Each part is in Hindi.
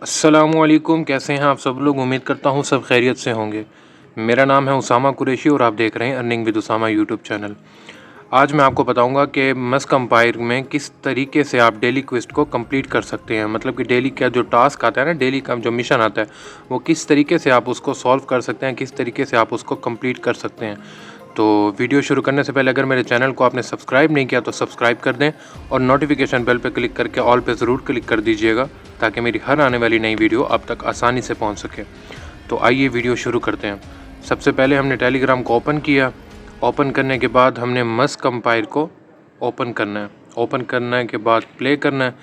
अस्सलामुअलैकुम, कैसे हैं आप सब लोग। उम्मीद करता हूँ सब खैरियत से होंगे। मेरा नाम है उसामा कुरैशी और आप देख रहे हैं earning with Usama YouTube channel. आज मैं आपको बताऊंगा कि मस्क कंपायर में किस तरीके से आप डेली क्विस्ट को कंप्लीट कर सकते हैं। मतलब कि डेली का जो टास्क आता है ना, डेली का जो मिशन आता है, वो किस तरीके से आप उसको सॉल्व कर सकते हैं, किस तरीके से आप उसको कंप्लीट कर सकते हैं। तो वीडियो शुरू करने से पहले अगर मेरे चैनल को आपने सब्सक्राइब नहीं किया तो सब्सक्राइब कर दें और नोटिफिकेशन बेल पर क्लिक करके ऑल पे ज़रूर क्लिक कर दीजिएगा ताकि मेरी हर आने वाली नई वीडियो आप तक आसानी से पहुंच सके। तो आइए वीडियो शुरू करते हैं। सबसे पहले हमने टेलीग्राम को ओपन किया। ओपन करने के बाद हमने मस्क कंपायर को ओपन करना है। ओपन करने के बाद प्ले करना है।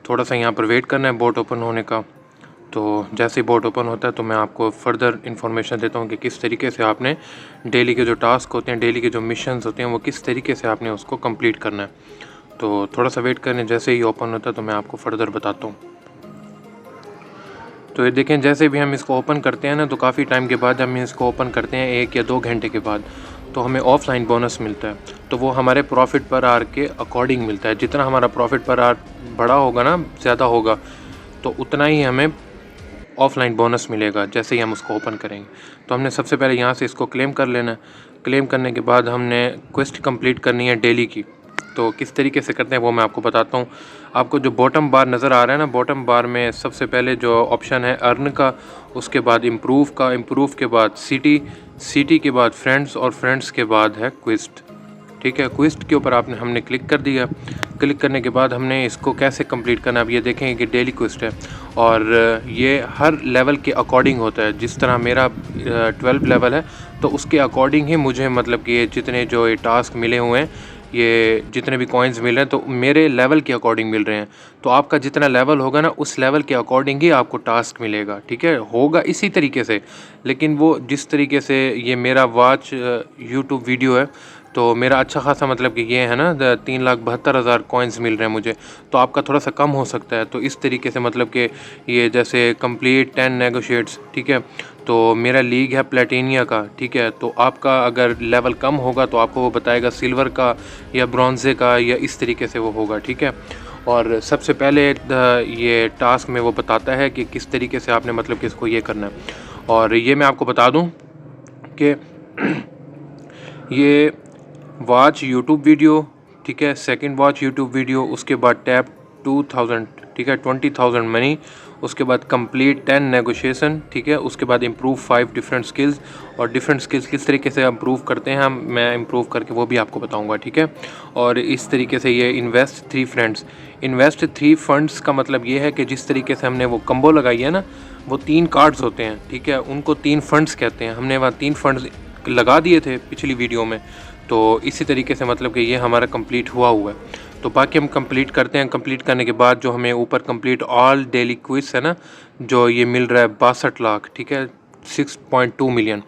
थोड़ा सा यहाँ पर वेट करना है बोट ओपन होने का। तो जैसे ही बोट ओपन होता है तो मैं आपको फर्दर इन्फॉर्मेशन देता हूँ कि किस तरीके से आपने डेली के जो टास्क होते हैं, डेली के जो मिशंस होते हैं, वो किस तरीके से आपने उसको कंप्लीट करना है। तो थोड़ा सा वेट करने, जैसे ही ओपन होता है तो मैं आपको फर्दर बताता हूँ। तो ये देखें, जैसे भी हम इसको ओपन करते हैं ना, तो काफ़ी टाइम के बाद हम इसको ओपन करते हैं 1 या 2 घंटे के बाद, तो हमें ऑफलाइन बोनस मिलता है। तो वो हमारे प्रॉफिट पर आवर के अकॉर्डिंग मिलता है। जितना हमारा प्रॉफिट पर आवर बड़ा होगा ना, ज़्यादा होगा, तो उतना ही हमें ऑफलाइन बोनस मिलेगा जैसे ही हम उसको ओपन करेंगे। तो हमने सबसे पहले यहाँ से इसको क्लेम कर लेना है। क्लेम करने के बाद हमने क्वेस्ट कंप्लीट करनी है डेली की। तो किस तरीके से करते हैं वो मैं आपको बताता हूँ। आपको जो बॉटम बार नज़र आ रहा है ना, बॉटम बार में सबसे पहले जो ऑप्शन है अर्न का, उसके बाद इम्प्रूव का, इम्प्रूव के बाद सिटी, सिटी के बाद फ्रेंड्स और फ्रेंड्स के बाद है क्विस्ट। ठीक है, क्विस्ट के ऊपर हमने क्लिक कर दिया। क्लिक करने के बाद हमने इसको कैसे कंप्लीट करना है, अब ये देखेंगे कि डेली क्विस्ट है और ये हर लेवल के अकॉर्डिंग होता है। जिस तरह मेरा 12 लेवल है तो उसके अकॉर्डिंग ही मुझे, मतलब कि ये जितने जो ये टास्क मिले हुए हैं, ये जितने भी कॉइन्स मिल रहे हैं, तो मेरे लेवल के अकॉर्डिंग मिल रहे हैं। तो आपका जितना लेवल होगा ना, उस लेवल के अकॉर्डिंग ही आपको टास्क मिलेगा। ठीक है, होगा इसी तरीके से, लेकिन वो जिस तरीके से ये मेरा वॉच यूट्यूब वीडियो है, तो मेरा अच्छा खासा, मतलब कि ये है ना 3,72,000 कॉइन्स मिल रहे हैं मुझे। तो आपका थोड़ा सा कम हो सकता है। तो इस तरीके से, मतलब कि ये जैसे कंप्लीट 10 नेगोशिएट्स, ठीक है, तो मेरा लीग है प्लेटिनिया का। ठीक है, तो आपका अगर लेवल कम होगा तो आपको वो बताएगा सिल्वर का या ब्रॉन्जे का, या इस तरीके से वो होगा। ठीक है, और सबसे पहले ये टास्क में वो बताता है कि किस तरीके से आपने, मतलब कि इसको ये करना है। और ये मैं आपको बता दूं कि ये वॉच यूट्यूब वीडियो, ठीक है, सेकंड वॉच यूट्यूब वीडियो, उसके बाद टैप 2000, ठीक है, 20,000 मनी, उसके बाद कंप्लीट 10 नेगोशिएशन, ठीक है, उसके बाद इम्प्रूव 5 डिफरेंट स्किल्स। और डिफरेंट स्किल्स किस तरीके से इम्प्रूव करते हैं हम, मैं इम्प्रूव करके वो भी आपको बताऊंगा। ठीक है, और इस तरीके से ये इन्वेस्ट 3 फ्रेंड्स, इन्वेस्ट 3 फंड्स का मतलब ये है कि जिस तरीके से हमने वो कम्बो लगाई है ना, वो 3 कार्ड्स होते हैं। ठीक है, उनको 3 फंड्स कहते हैं। हमने वहाँ 3 फंड्स लगा दिए थे पिछली वीडियो में। तो इसी तरीके से, मतलब कि ये हमारा कंप्लीट हुआ है। तो बाकी हम कंप्लीट करते हैं। कंप्लीट करने के बाद जो हमें ऊपर कंप्लीट ऑल डेली क्विज है ना, जो ये मिल रहा है 62 लाख, ठीक है, 6.2 मिलियन।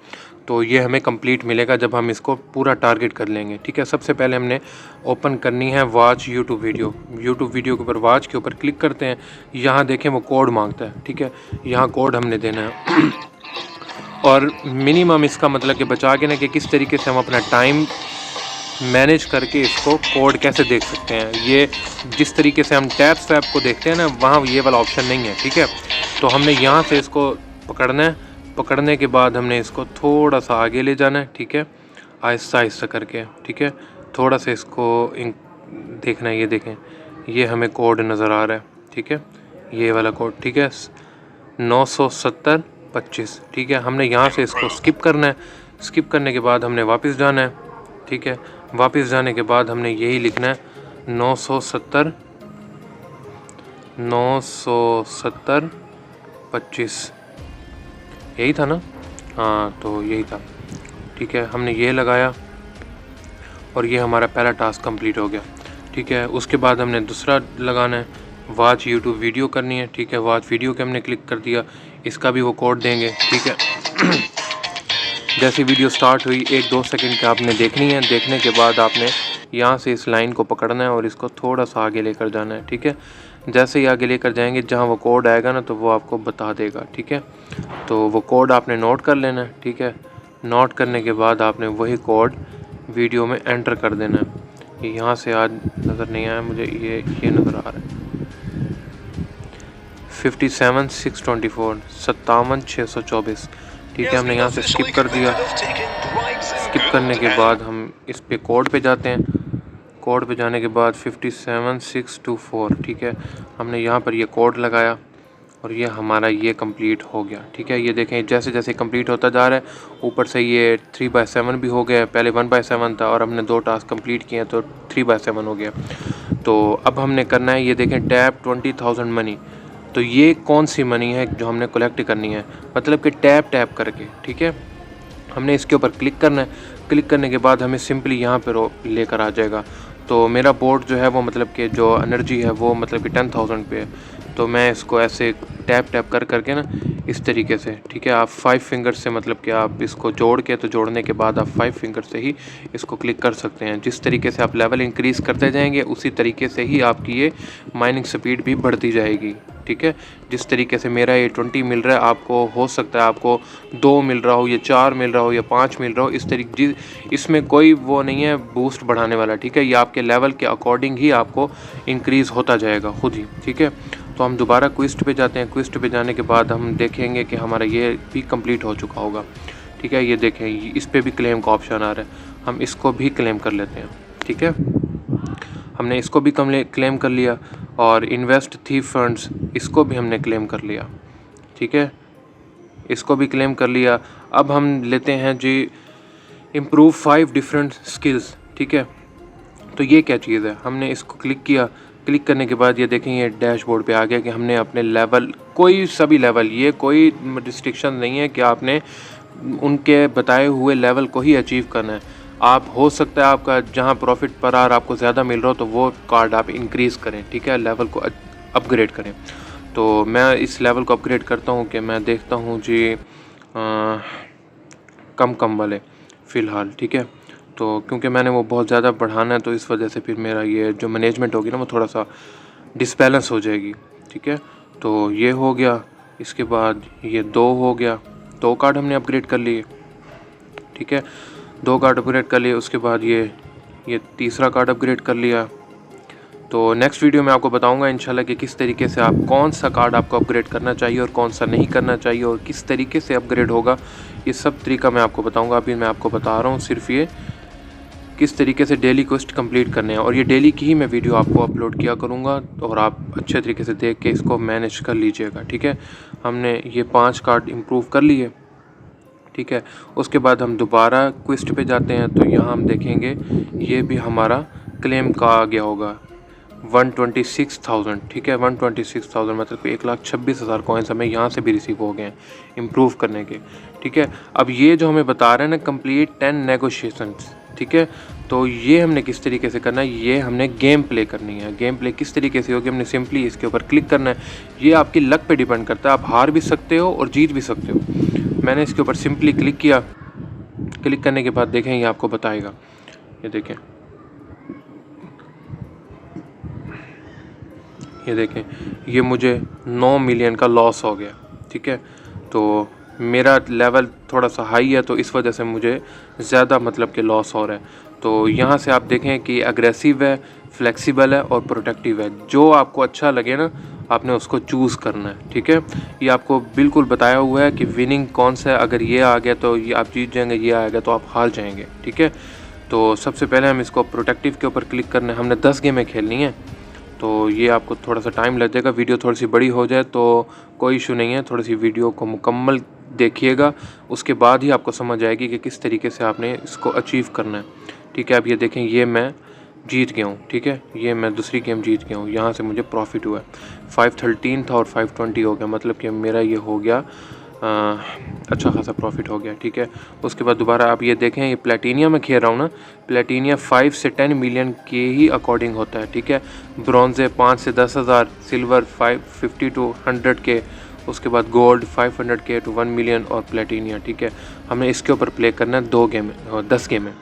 तो ये हमें कंप्लीट मिलेगा जब हम इसको पूरा टारगेट कर लेंगे। ठीक है, सबसे पहले हमने ओपन करनी है watch YouTube video. YouTube video के ऊपर वॉच के ऊपर क्लिक करते हैं। यहाँ देखें वो कोड मांगता है। ठीक है, यहाँ कोड हमने देना है और मिनिमम इसका मतलब कि बचा के ना, कि किस तरीके से हम अपना टाइम मैनेज करके इसको कोड कैसे देख सकते हैं। ये जिस तरीके से हम टैब स्वैप को देखते हैं ना, वहाँ ये वाला ऑप्शन नहीं है। ठीक है, तो हमने यहाँ से इसको पकड़ना है। पकड़ने के बाद हमने इसको थोड़ा सा आगे ले जाना है। ठीक है, आहिस्ता आहिस्ता करके। ठीक है, थोड़ा सा इसको देखना है। ये देखें, ये हमें कोड नज़र आ रहा है। ठीक है, ये वाला कोड, ठीक है, 970-25। ठीक है, हमने यहाँ से इसको स्किप करना है। स्किप करने के बाद हमने वापस जाना है। ठीक है, वापस जाने के बाद हमने यही लिखना है 970-25। यही था ना? हाँ, तो यही था। ठीक है, हमने ये लगाया और ये हमारा पहला टास्क कंप्लीट हो गया। ठीक है, उसके बाद हमने दूसरा लगाना है, वॉच यूट्यूब वीडियो करनी है। ठीक है, वॉच वीडियो के हमने क्लिक कर दिया। इसका भी वो कोड देंगे। ठीक है, जैसी वीडियो स्टार्ट हुई 1-2 सेकंड का आपने देखनी है। देखने के बाद आपने यहाँ से इस लाइन को पकड़ना है और इसको थोड़ा सा आगे लेकर जाना है। ठीक है, जैसे ही आगे लेकर जाएंगे, जहाँ वो कोड आएगा ना, तो वो आपको बता देगा। ठीक है, तो वो कोड आपने नोट कर लेना है। ठीक है, नोट करने के बाद आपने वही कोड वीडियो में एंटर कर देना है। यहाँ से आज नज़र नहीं आया मुझे, ये नज़र आ रहा है। 57,624 57,624। ठीक है, हमने यहाँ से स्किप कर दिया। स्किप करने के बाद हम इस पे कोड पे जाते हैं। कोड पे जाने के बाद 57,624, ठीक है, हमने यहाँ पर ये कोड लगाया और ये हमारा ये कंप्लीट हो गया। ठीक है, ये देखें जैसे जैसे कंप्लीट होता जा रहा है ऊपर से ये 3/7 भी हो गया। पहले 1/7 था और हमने 2 टास्क कंप्लीट किए तो 3/7 हो गया। तो अब हमने करना है, ये देखें टैप 20,000 मनी। तो ये कौन सी मनी है जो हमने कलेक्ट करनी है, मतलब कि टैप करके। ठीक है, हमने इसके ऊपर क्लिक करना है। क्लिक करने के बाद हमें सिंपली यहाँ पर लेकर आ जाएगा। तो मेरा बोर्ड जो है वो मतलब कि जो एनर्जी है वो मतलब कि 10,000 पे है। तो मैं इसको ऐसे टैप कर करके ना इस तरीके से, ठीक है, आप 5 फिंगर से मतलब कि आप इसको जोड़ के, तो जोड़ने के बाद आप 5 फिंगर से ही इसको क्लिक कर सकते हैं। जिस तरीके से आप लेवल इंक्रीज़ करते जाएंगे उसी तरीके से ही आपकी ये माइनिंग स्पीड भी बढ़ती जाएगी। ठीक है, जिस तरीके से मेरा ये 20 मिल रहा है, आपको हो सकता है आपको 2 मिल रहा हो या 4 मिल रहा हो या 5 मिल रहा हो। इस तरीके इसमें कोई वो नहीं है बूस्ट बढ़ाने वाला। ठीक है, ये आपके लेवल के अकॉर्डिंग ही आपको इंक्रीज़ होता जाएगा खुद ही। ठीक है, तो हम दोबारा क्विस्ट पे जाते हैं। क्विस्ट पे जाने के बाद हम देखेंगे कि हमारा ये भी कंप्लीट हो चुका होगा। ठीक है, ये देखें इस पे भी क्लेम का ऑप्शन आ रहा है, हम इसको भी क्लेम कर लेते हैं। ठीक है, हमने इसको भी क्लेम कर लिया और इन्वेस्ट थी फंड्स, इसको भी हमने क्लेम कर लिया। ठीक है, इसको भी क्लेम कर लिया। अब हम लेते हैं जी इम्प्रूव 5 डिफरेंट स्किल्स। ठीक है, तो ये क्या चीज़ है, हमने इसको क्लिक किया। क्लिक करने के बाद ये देखें ये डैशबोर्ड पे आ गया कि हमने अपने लेवल, कोई सभी लेवल, ये कोई रिस्ट्रिक्शन नहीं है कि आपने उनके बताए हुए लेवल को ही अचीव करना है। आप हो सकता है आपका जहां प्रॉफिट पर आवर आपको ज़्यादा मिल रहा हो तो वो कार्ड आप इंक्रीज़ करें। ठीक है, लेवल को अपग्रेड करें। तो मैं इस लेवल को अपग्रेड करता हूँ कि मैं देखता हूँ जी कम वाले फ़िलहाल। ठीक है, तो क्योंकि मैंने वो बहुत ज़्यादा बढ़ाना है तो इस वजह से फिर मेरा ये जो मैनेजमेंट होगी ना वो थोड़ा सा डिसबैलेंस हो जाएगी। ठीक है, तो ये हो गया। इसके बाद ये 2 हो गया, 2 कार्ड हमने अपग्रेड कर लिए। ठीक है, 2 कार्ड अपग्रेड कर लिए। उसके बाद ये तीसरा कार्ड अपग्रेड कर लिया। तो नेक्स्ट वीडियो में आपको बताऊंगा इंशाल्लाह कि किस तरीके से आप कौन सा कार्ड आपको अपग्रेड करना चाहिए और कौन सा नहीं करना चाहिए और किस तरीके से अपग्रेड होगा, ये सब तरीका मैं आपको बताऊंगा। अभी मैं आपको बता रहा हूँ सिर्फ ये किस तरीके से डेली क्वेस्ट कंप्लीट करने हैं और ये डेली की ही मैं वीडियो आपको अपलोड किया करूँगा और आप अच्छे तरीके से देख के इसको मैनेज कर लीजिएगा। ठीक है, हमने ये 5 कार्ड इम्प्रूव कर लिए। ठीक है, उसके बाद हम दोबारा क्वेस्ट पे जाते हैं तो यहाँ हम देखेंगे ये भी हमारा क्लेम का आ गया होगा 126,000। ठीक है, 126,000 मतलब 1,26,000 कॉइन्स हमें यहाँ से भी रिसीव हो गए हैं इम्प्रूव करने के। ठीक है, अब ये जो हमें बता रहे हैं ना कंप्लीट 10 नेगोशिएशंस। ठीक है, तो ये हमने किस तरीके से करना है, ये हमने गेम प्ले करनी है। गेम प्ले किस तरीके से होगी, हमने सिंपली इसके ऊपर क्लिक करना है। ये आपकी लक पे डिपेंड करता है, आप हार भी सकते हो और जीत भी सकते हो। मैंने इसके ऊपर सिंपली क्लिक किया। क्लिक करने के बाद देखें ये आपको बताएगा, ये देखें, ये देखें ये मुझे 9 मिलियन का लॉस हो गया। ठीक है, तो मेरा लेवल थोड़ा सा हाई है तो इस वजह से मुझे ज़्यादा मतलब कि लॉस हो रहा है। तो यहाँ से आप देखें कि अग्रेसिव है, फ्लेक्सिबल है और प्रोटेक्टिव है। जो आपको अच्छा लगे ना आपने उसको चूज़ करना है। ठीक है, ये आपको बिल्कुल बताया हुआ है कि विनिंग कौन सा है। अगर ये आ गया तो ये आप जीत जाएंगे, ये आएगा तो आप हार जाएंगे। ठीक है, तो सबसे पहले हम इसको प्रोटेक्टिव के ऊपर क्लिक करना है। हमने 10 गेमें खेलनी है तो ये आपको थोड़ा सा टाइम लग जाएगा। वीडियो थोड़ी सी बड़ी हो जाए तो कोई इशू नहीं है, थोड़ी सी वीडियो को मुकम्मल देखिएगा, उसके बाद ही आपको समझ आएगी कि किस तरीके से आपने इसको अचीव करना है। ठीक है, अब ये देखें ये मैं जीत गया हूँ। ठीक है, ये मैं दूसरी गेम जीत गया हूँ, यहाँ से मुझे प्रॉफिट हुआ है। 513 था और 520 हो गया, मतलब कि मेरा ये हो गया अच्छा खासा प्रॉफिट हो गया। ठीक है, उसके बाद दोबारा आप ये देखें ये प्लेटिनियम में खेल रहा हूँ ना, प्लेटिनियम 5 से 10 मिलियन के ही अकॉर्डिंग होता है। ठीक है, ब्रॉन्ज़े 5 से 10,000, सिल्वर 550 to 100 के, उसके बाद गोल्ड 500 के to 1 मिलियन और प्लेटिनियम। ठीक है, हमें इसके ऊपर प्ले करना है 2 गेम और 10 गेम है।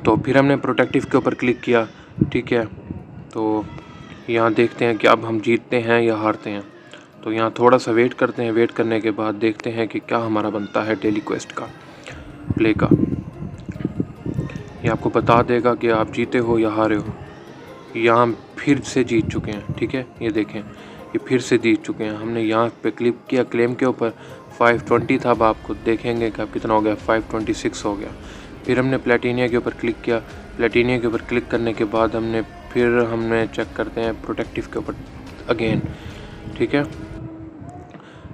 तो फिर हमने प्रोटेक्टिव के ऊपर क्लिक किया। ठीक है, तो यहाँ देखते हैं कि अब हम जीतते हैं या हारते हैं। तो यहाँ थोड़ा सा वेट करते हैं। वेट करने के बाद देखते हैं कि क्या हमारा बनता है डेली क्वेस्ट का प्ले का। ये आपको बता देगा कि आप जीते हो या हारे हो। यहाँ फिर से जीत चुके हैं। ठीक है, ये देखें ये फिर से जीत चुके हैं। हमने यहाँ पे क्लिक किया क्लेम के ऊपर, 520 था, अब आपको देखेंगे कि अब कितना हो गया, 526 हो गया। फिर हमने प्लेटिनिया के ऊपर क्लिक किया, प्लेटिनिया के ऊपर क्लिक करने के बाद हमने चेक करते हैं प्रोटेक्टिव के ऊपर अगेन, ठीक है।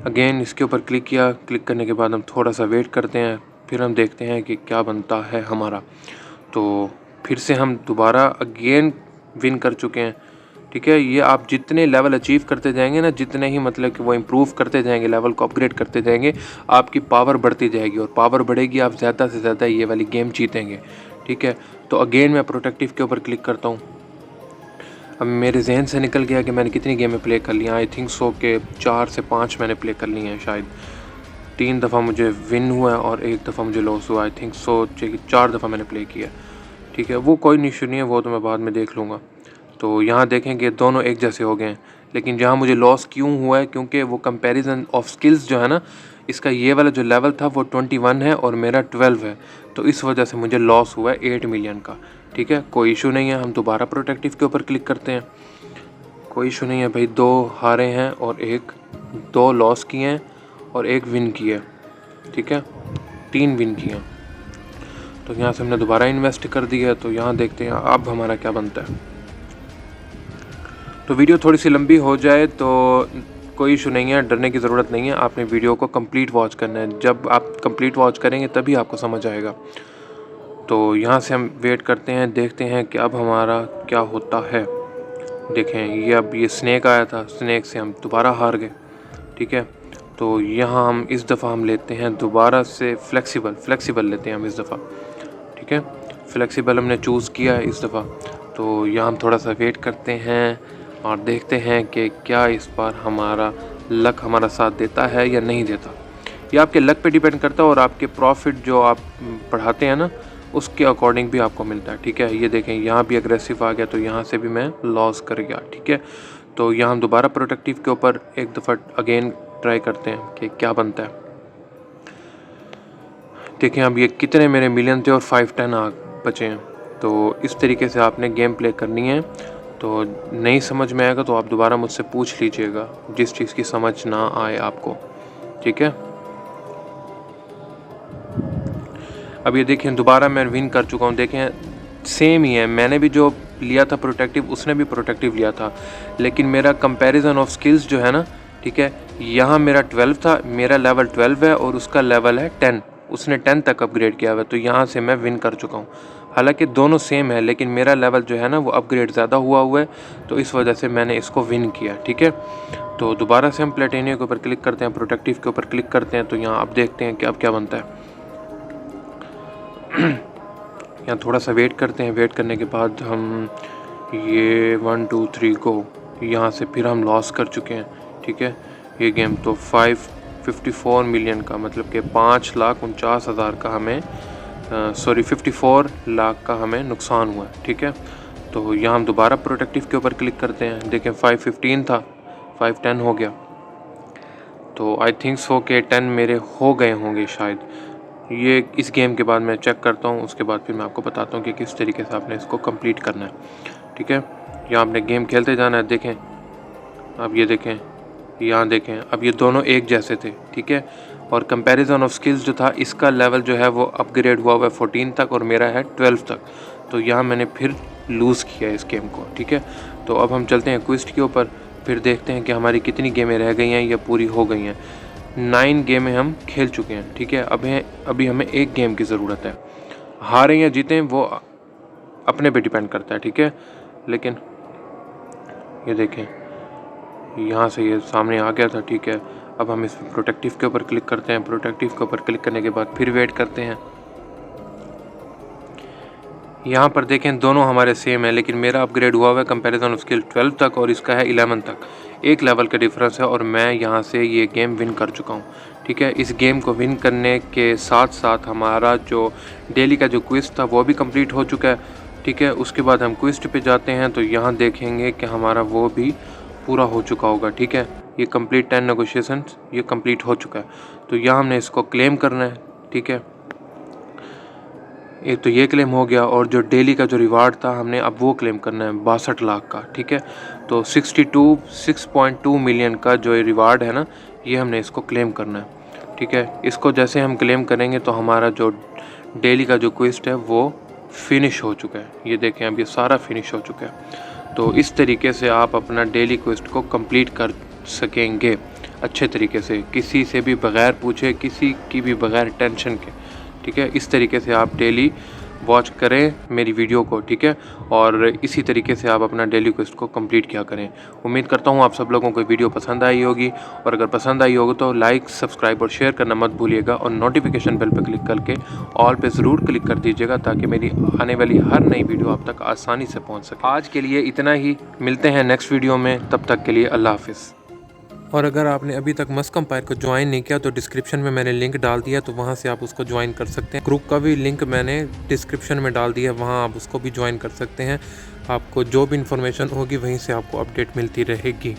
अगेन इसके ऊपर क्लिक किया, क्लिक करने के बाद हम थोड़ा सा वेट करते हैं, फिर हम देखते हैं कि क्या बनता है हमारा। तो फिर से हम दोबारा अगेन विन कर चुके हैं, ठीक है। ये आप जितने लेवल अचीव करते जाएंगे ना, जितने ही मतलब कि वो इम्प्रूव करते जाएंगे, लेवल को अपग्रेड करते जाएंगे, आपकी पावर बढ़ती जाएगी और पावर बढ़ेगी, आप ज़्यादा से ज़्यादा ये वाली गेम जीतेंगे, ठीक है। तो अगेन मैं प्रोटेक्टिव के ऊपर क्लिक करता हूँ। अब मेरे जहन से निकल गया कि मैंने कितनी गेमें प्ले कर ली हैं। आई थिंक सो के 4 से 5 मैंने प्ले कर ली हैं शायद। 3 दफ़ा मुझे विन हुआ है और 1 दफ़ा मुझे लॉस हुआ। आई थिंक सो 4 दफ़ा मैंने प्ले किया, ठीक है। वो कोई इशू नहीं है, वो तो मैं बाद में देख लूँगा। तो यहाँ देखेंगे दोनों एक जैसे हो गए हैं, लेकिन जहाँ मुझे लॉस क्यों हुआ है, क्योंकि वो कंपैरिजन ऑफ स्किल्स जो है ना, इसका ये वाला जो लेवल था वो 21 है और मेरा 12 है, तो इस वजह से मुझे लॉस हुआ है 8 मिलियन का, ठीक है। कोई इशू नहीं है, हम दोबारा प्रोटेक्टिव के ऊपर क्लिक करते हैं। कोई इशू नहीं है भाई, 2 हारे हैं और 2 लॉस किए हैं और 1 विन किया है, ठीक है। 3 विन किए हैं। तो यहाँ से हमने दोबारा इन्वेस्ट कर दिया है। तो यहाँ देखते हैं अब हमारा क्या बनता है। तो वीडियो थोड़ी सी लंबी हो जाए तो कोई इशू नहीं है, डरने की ज़रूरत नहीं है। आपने वीडियो को कंप्लीट वॉच करना है, जब आप कंप्लीट वॉच करेंगे तभी आपको समझ आएगा। तो यहाँ से हम वेट करते हैं, देखते हैं कि अब हमारा क्या होता है। देखें ये स्नेक आया था, स्नेक से हम दोबारा हार गए, ठीक है। तो यहाँ हम इस दफ़ा हम लेते हैं दोबारा से फ्लेक्सिबल लेते हैं हम इस दफ़ा, ठीक है। फ्लेक्सिबल हमने चूज़ किया है इस दफ़ा। तो यहाँ हम थोड़ा सा वेट करते हैं और देखते हैं कि क्या इस बार लक हमारा साथ देता है या नहीं देता। ये आपके लक पे डिपेंड करता है और आपके प्रॉफिट जो आप बढ़ाते हैं ना, उसके अकॉर्डिंग भी आपको मिलता है, ठीक है। ये देखें यहाँ भी एग्रेसिव आ गया, तो यहाँ से भी मैं लॉस कर गया, ठीक है। तो यहाँ हम दोबारा प्रोटेक्टिव के ऊपर एक दफ़ा अगेन ट्राई करते हैं कि क्या बनता है। देखें अब ये कितने मेरे मिलियन थे और 510 बचे हैं। तो इस तरीके से आपने गेम प्ले करनी है। तो नहीं समझ में आएगा तो आप दोबारा मुझसे पूछ लीजिएगा, जिस चीज़ की समझ ना आए आपको, ठीक है। अब ये देखें दोबारा मैं विन कर चुका हूँ। देखें सेम ही है, मैंने भी जो लिया था प्रोटेक्टिव, उसने भी प्रोटेक्टिव लिया था, लेकिन मेरा कंपैरिजन ऑफ स्किल्स जो है ना, ठीक है, यहाँ मेरा 12 था, मेरा लेवल 12 है और उसका लेवल है 10, उसने 10 तक अपग्रेड किया हुआ है। तो यहाँ से मैं विन कर चुका हूँ। हालांकि दोनों सेम है, लेकिन मेरा लेवल जो है ना वो अपग्रेड ज़्यादा हुआ है, तो इस वजह से मैंने इसको विन किया, ठीक है। तो दोबारा से हम प्लेटिनिया के ऊपर क्लिक करते हैं, प्रोटेक्टिव के ऊपर क्लिक करते हैं। तो यहाँ आप देखते हैं कि अब क्या बनता है। यहाँ थोड़ा सा वेट करते हैं, वेट करने के बाद हम ये 1 2 3 गो, यहाँ से फिर हम लॉस कर चुके हैं, ठीक है। ये गेम तो 554 मिलियन का, मतलब कि 5,49,000 का हमें 54 लाख का हमें नुकसान हुआ है, ठीक है। तो यहाँ हम दोबारा प्रोटेक्टिव के ऊपर क्लिक करते हैं। देखें 515 था, 510 हो गया। तो आई थिंक सो के 10 मेरे हो गए होंगे शायद। ये इस गेम के बाद मैं चेक करता हूँ, उसके बाद फिर मैं आपको बताता हूँ कि किस तरीके से आपने इसको कंप्लीट करना है, ठीक है। यहाँ आपने गेम खेलते जाना है। देखें अब ये देखें, यहाँ देखें, अब ये दोनों एक जैसे थे, ठीक है। और कंपैरिजन ऑफ स्किल्स जो था, इसका लेवल जो है वो अपग्रेड हुआ है 14 तक और मेरा है 12 तक। तो यहाँ मैंने फिर लूज़ किया इस गेम को, ठीक है। तो अब हम चलते हैं क्विस्ट के ऊपर, फिर देखते हैं कि हमारी कितनी गेमें रह गई हैं या पूरी हो गई हैं। 9 गेमें हम खेल चुके हैं, ठीक है। अभी हमें एक गेम की ज़रूरत है। हारें या जीतें वो अपने पे डिपेंड करता है, ठीक है। लेकिन ये देखें यहाँ से ये सामने आ गया था, ठीक है। अब हम इस प्रोटेक्टिव के ऊपर क्लिक करते हैं। प्रोटेक्टिव के ऊपर क्लिक करने के बाद फिर वेट करते हैं। यहाँ पर देखें दोनों हमारे सेम है, लेकिन मेरा अपग्रेड हुआ है कंपैरिजन ऑफ स्किल 12 तक और इसका है 11 तक। एक लेवल का डिफरेंस है और मैं यहाँ से ये गेम विन कर चुका हूँ, ठीक है। इस गेम को विन करने के साथ साथ हमारा जो डेली का जो क्विज था वो भी कंप्लीट हो चुका है, ठीक है। उसके बाद हम क्विज पे जाते हैं, तो यहाँ देखेंगे कि हमारा वो भी पूरा हो चुका होगा, ठीक है। ये कंप्लीट 10 नेगोशिएशंस ये कंप्लीट हो चुका है। तो यहाँ हमने इसको क्लेम करना है, ठीक है। एक तो ये क्लेम हो गया, और जो डेली का जो रिवार्ड था हमने अब वो क्लेम करना है 62 लाख का, ठीक है। तो 6.2 मिलियन का जो रिवार्ड है ना, ये हमने इसको क्लेम करना है, ठीक है। इसको जैसे हम क्लेम करेंगे तो हमारा जो डेली का जो क्वेस्ट है वो फिनिश हो चुका है। ये देखें, अब ये सारा फिनिश हो चुका है। तो इस तरीके से आप अपना डेली क्वेस्ट को कंप्लीट कर सकेंगे अच्छे तरीके से, किसी से भी बग़ैर पूछे, किसी की भी बग़ैर टेंशन के, ठीक है। इस तरीके से आप डेली वॉच करें मेरी वीडियो को, ठीक है। और इसी तरीके से आप अपना डेली क्वेस्ट को कंप्लीट किया करें। उम्मीद करता हूँ आप सब लोगों को वीडियो पसंद आई होगी, और अगर पसंद आई होगी तो लाइक, सब्सक्राइब और शेयर करना मत भूलिएगा, और नोटिफिकेशन बेल पर क्लिक करके ऑल पे ज़रूर क्लिक कर दीजिएगा, ताकि मेरी आने वाली हर नई वीडियो आप तक आसानी से पहुँच सके। आज के लिए इतना ही, मिलते हैं नेक्स्ट वीडियो में, तब तक के लिए अल्लाह हाफिज़। और अगर आपने अभी तक मस्क कंपायर को ज्वाइन नहीं किया तो डिस्क्रिप्शन में मैंने लिंक डाल दिया, तो वहाँ से आप उसको ज्वाइन कर सकते हैं। ग्रुप का भी लिंक मैंने डिस्क्रिप्शन में डाल दिया, वहाँ आप उसको भी ज्वाइन कर सकते हैं। आपको जो भी इन्फॉर्मेशन होगी वहीं से आपको अपडेट मिलती रहेगी।